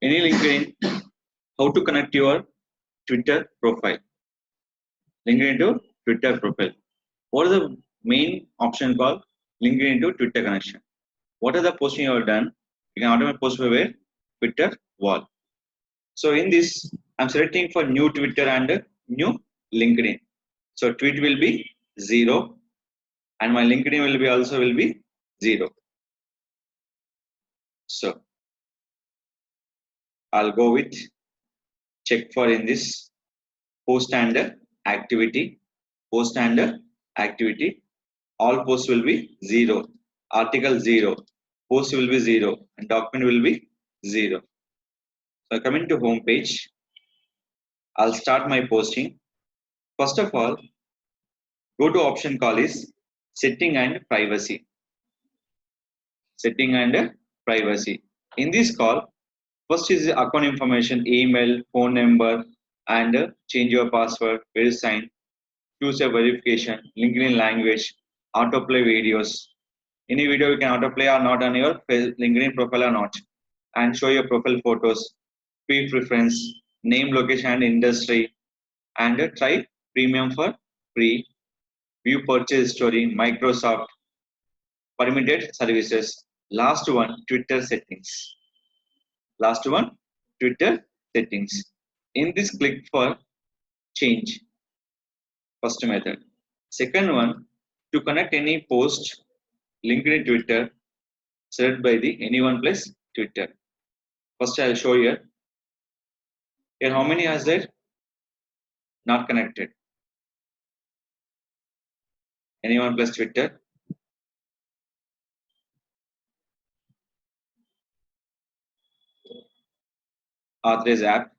any LinkedIn, how to connect your Twitter profile. LinkedIn to Twitter profile. What is the main option called LinkedIn to Twitter connection? What are the posting you have done? You can automatically post by where? Twitter wall. So in this, I'm selecting for new Twitter and new LinkedIn. So tweet will be 0 and my LinkedIn will be also will be 0. So I'll go with check for in this post and activity. Post and activity. All posts will be 0. Article 0. Post will be 0 and document will be 0. So coming to home page, I'll start my posting. First of all, go to option call is setting and privacy. Setting and privacy. In this call, first is account information, email, phone number, and change your password, sign, choose a verification, LinkedIn language, autoplay videos. Any video you can autoplay or not on your LinkedIn profile or not, and show your profile photos, feed preference, name, location, and industry, and try premium for free, view purchase story, Microsoft, permitted services. Last one, Twitter settings. Last one, Twitter settings. In this, click for change. First method. Second one, to connect any post, LinkedIn Twitter, select by the anyone plus Twitter. First, I'll show here. Here, how many has there? Not connected. Anyone plus Twitter. Authorize app.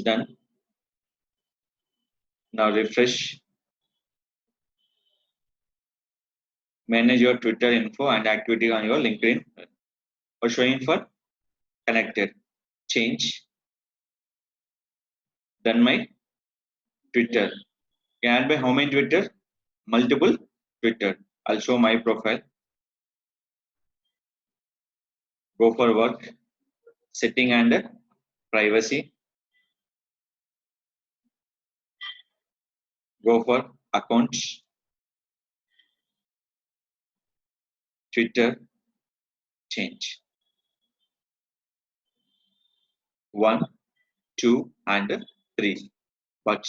Done. Now refresh. Manage your Twitter info and activity on your LinkedIn. Or showing for connected. Change. Done my Twitter. Can add by how many Twitter? Multiple Twitter. I'll show my profile. Go for work. Setting and privacy. Go for accounts. Twitter. Change. 1, 2, and 3. But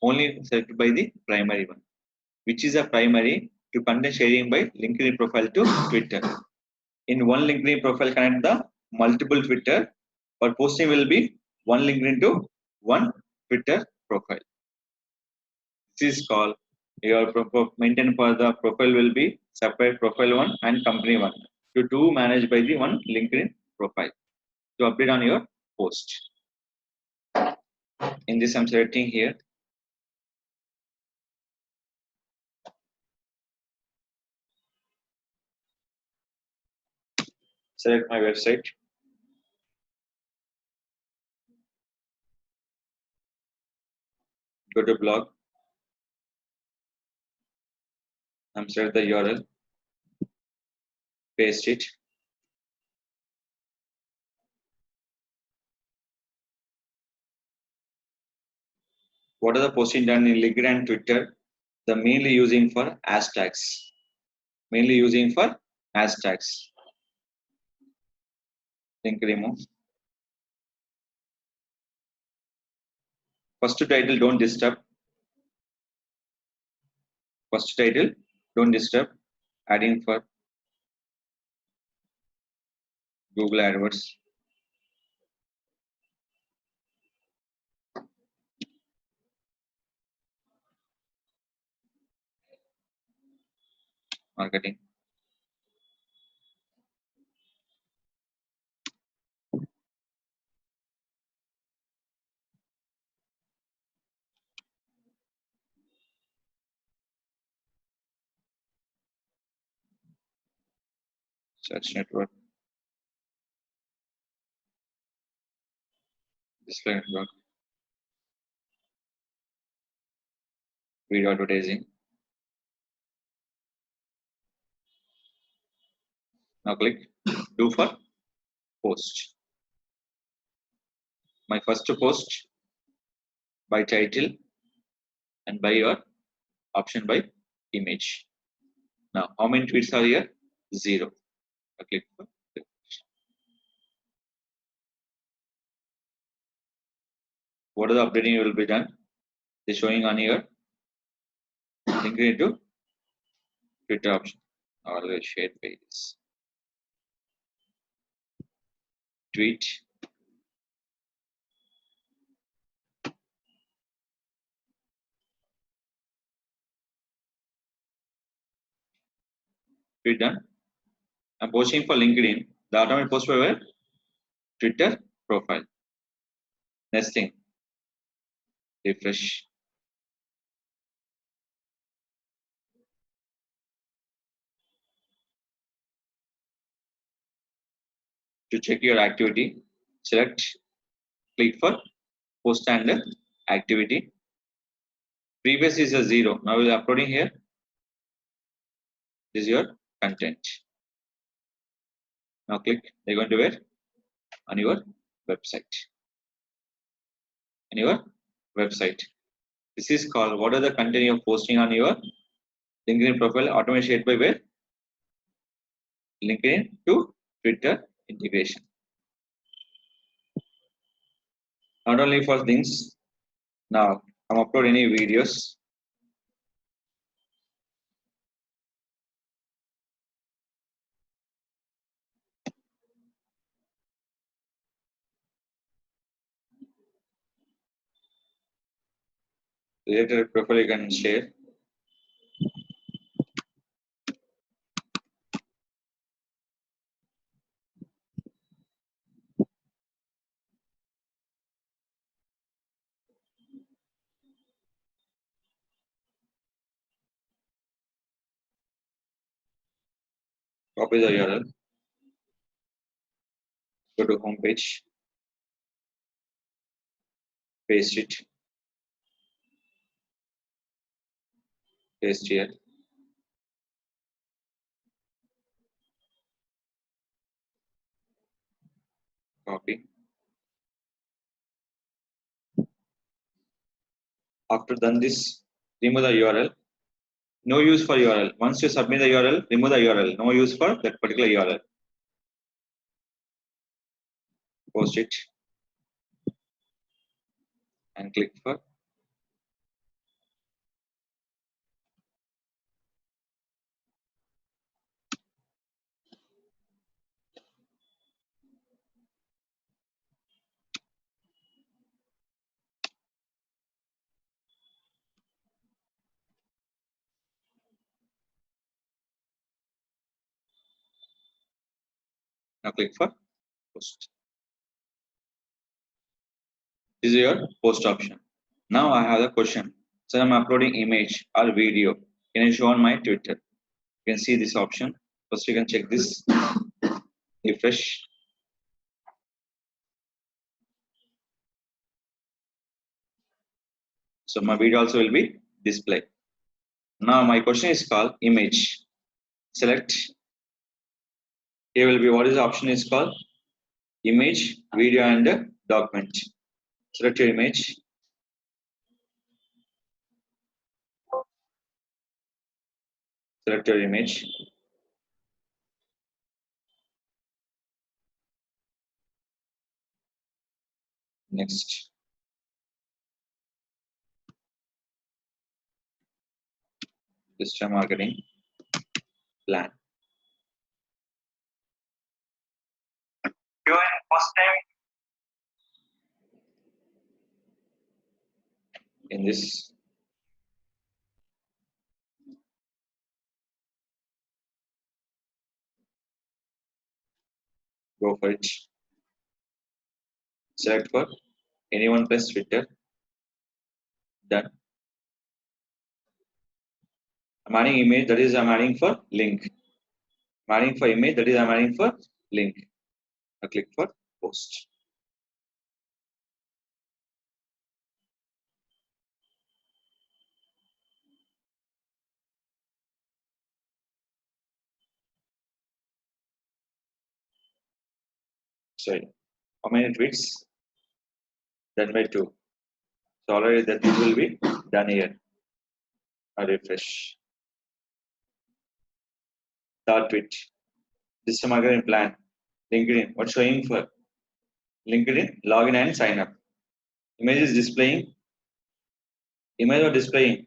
only selected by the primary one. Which is a primary to content sharing by LinkedIn profile to Twitter. In one LinkedIn profile, connect the multiple Twitter, but posting will be one LinkedIn to one Twitter profile. This is called your maintain for the profile will be separate profile one and company one. To two managed by the one LinkedIn profile to update on your post. In this, I'm selecting here. Select my website. Go to blog. I'm select the URL. Paste it. What are the posting done in LinkedIn and Twitter? The mainly using for hashtags. Mainly using for hashtags. Link remove. First title, don't disturb. First title, don't disturb. Adding for Google AdWords. Marketing. Search network. Display network. Video advertising. Now click do for post. My first post by title and by your option by image. Now how many tweets are here? 0. I click for what is the updating will be done? It's showing on here. Link it to Twitter option or the shared pages. Tweet. Tweet done. I'm posting for LinkedIn. The automatic post for where? Twitter profile. Next thing. Refresh. To check your activity, select, click for post and activity. Previous is a 0. Now we are uploading here. This is your content. Now click. They're going to where? On your website. On your website. This is called what are the content you're posting on your LinkedIn profile automatically shared by where? LinkedIn to Twitter integration. Not only for things. Now I'm upload any videos. Related profile you can share. Copy the URL. Go to home page. Paste it. Paste here. Copy. After done this, remove the URL. No use for URL. Once you submit the URL, remove the URL. No use for that particular URL. Post it and click for now click for post. This is your post option. Now I have the question. So I'm uploading image or video. Can you show on my Twitter? You can see this option. First you can check this. Refresh. So my video also will be displayed. Now my question is called image. Select. Here will be what is the option is called image, video and document. Select your image. Select your image. Next. Digital marketing plan. Your first time in this go for it. Select for anyone plus Twitter. Done. I'm adding image that is I'm adding for link. I'm adding for image that is I'm adding for link. I click for post. Sorry, how many tweets? Done by 2. So already that thing will be done here. I refresh. Third tweet. Digital marketing plan. LinkedIn. What's showing for LinkedIn? Login and sign up. Image is displaying. Image or displaying.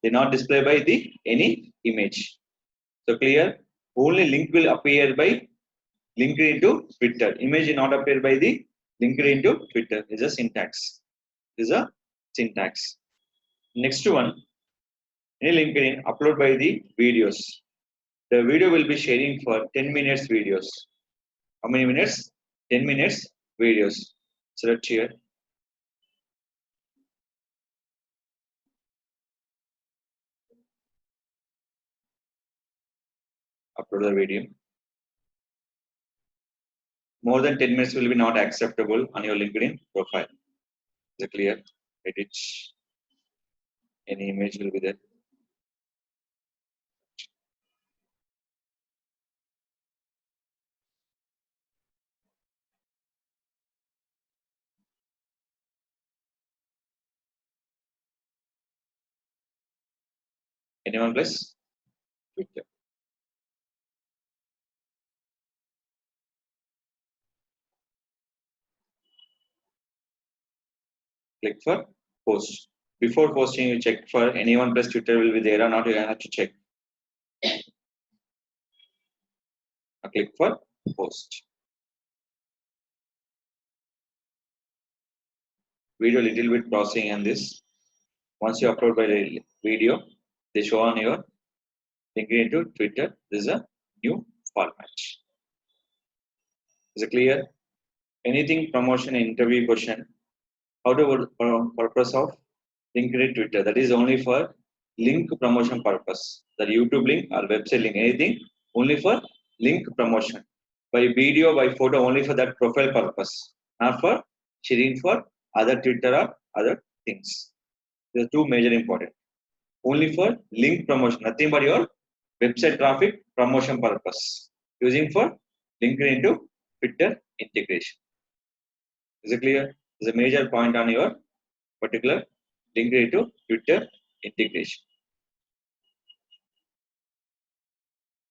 They not display by the any image. So clear. Only link will appear by LinkedIn to Twitter. Image will not appear by the LinkedIn to Twitter. Is a syntax. Is a syntax. Next one. In LinkedIn, upload by the videos. The video will be sharing for 10 minutes videos. How many minutes? 10 minutes videos. Select here. Upload the video. More than 10 minutes will be not acceptable on your LinkedIn profile. Is it clear? Edit. Any image will be there. Anyone plus Twitter. Click for post. Before posting, you check for anyone plus Twitter will be there or not. You have to check. Click for post. Video little bit processing on this. Once you upload by the video, they show on your LinkedIn to Twitter. This is a new format. Is it clear? Anything promotion interview question? How to purpose of LinkedIn Twitter? That is only for link promotion purpose. The YouTube link or website link, anything only for link promotion. By video, by photo, only for that profile purpose, not for sharing for other Twitter or other things. These are two major important. Only for link promotion, nothing but your website traffic promotion purpose. Using for LinkedIn to Twitter integration. Is it clear? Is a major point on your particular LinkedIn to Twitter integration.